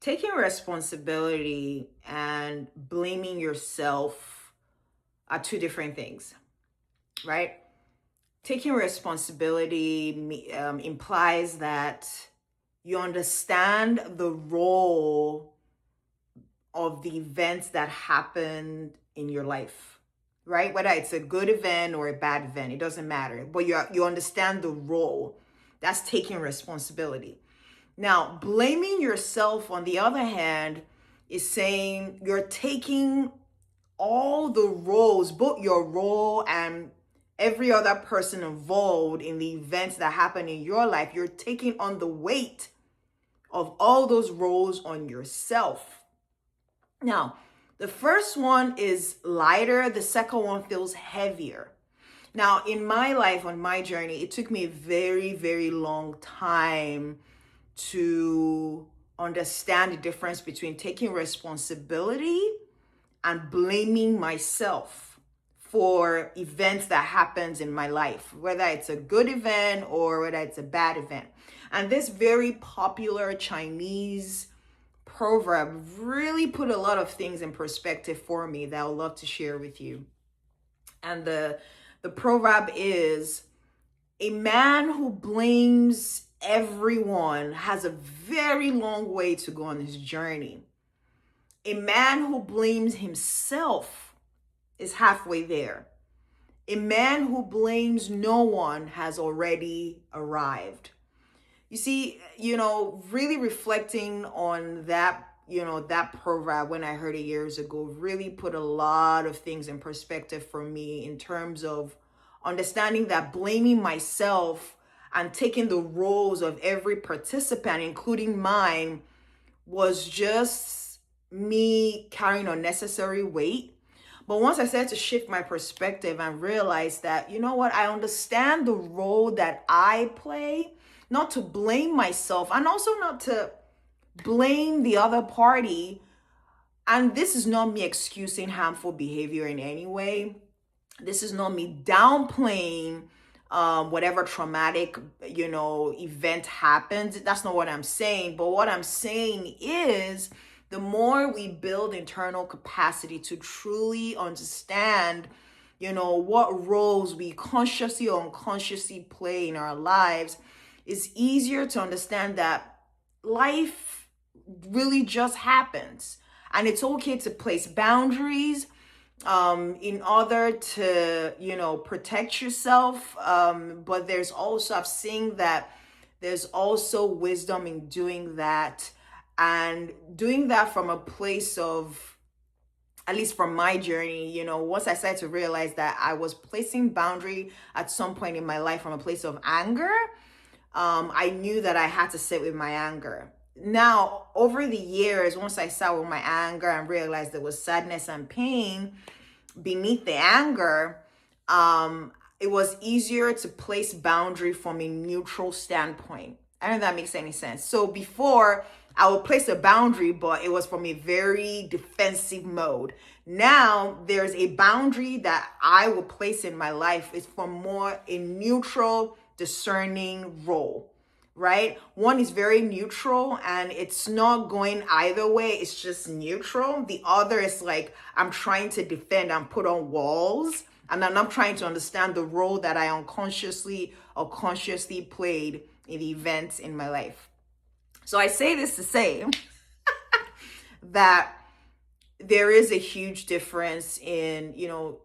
Taking responsibility and blaming yourself are two different things, right? Taking responsibility implies that you understand the role of the events that happened in your life, right? Whether it's a good event or a bad event, it doesn't matter. But you understand the role. That's taking responsibility. Now, blaming yourself, on the other hand, is saying you're taking all the roles, both your role and every other person involved in the events that happen in your life. You're taking on the weight of all those roles on yourself. Now, the first one is lighter, the second one feels heavier. Now, in my life, on my journey, it took me a very, very long time to understand the difference between taking responsibility and blaming myself for events that happens in my life, whether it's a good event or whether it's a bad event. And this very popular Chinese proverb really put a lot of things in perspective for me that I would love to share with you. And the proverb is, a man who blames everyone has a very long way to go on his journey. A man who blames himself is halfway there. A man who blames no one has already arrived. You see, really reflecting on that, that proverb when I heard it years ago really put a lot of things in perspective for me in terms of understanding that blaming myself and taking the roles of every participant, including mine, was just me carrying unnecessary weight. But once I started to shift my perspective and realize that, you know what, I understand the role that I play, not to blame myself and also not to blame the other party. And this is not me excusing harmful behavior in any way. This is not me downplaying whatever traumatic, event happens. That's not what I'm saying. But what I'm saying is, the more we build internal capacity to truly understand, what roles we consciously or unconsciously play in our lives, it's easier to understand that life really just happens. And it's okay to place boundaries in order to, protect yourself. But there's also, I've seen that there's also wisdom in doing that, and doing that from a place of, at least from my journey, once I started to realize that I was placing boundary at some point in my life from a place of anger, I knew that I had to sit with my anger. Now, over the years, once I sat with my anger and realized there was sadness and pain beneath the anger, it was easier to place boundary from a neutral standpoint. I don't know if that makes any sense. So before, I would place a boundary, but it was from a very defensive mode. Now, there's a boundary that I will place in my life. It's from more a neutral, discerning role, right? One is very neutral and it's not going either way. It's just neutral. The other is like, I'm trying to defend and put on walls. And I'm trying to understand the role that I unconsciously or consciously played in the events in my life. So I say this to say that there is a huge difference in,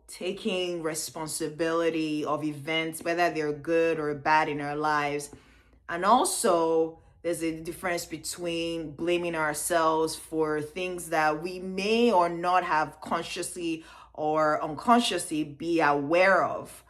taking responsibility of events, whether they're good or bad in our lives. And also, there's a difference between blaming ourselves for things that we may or not have consciously or unconsciously be aware of.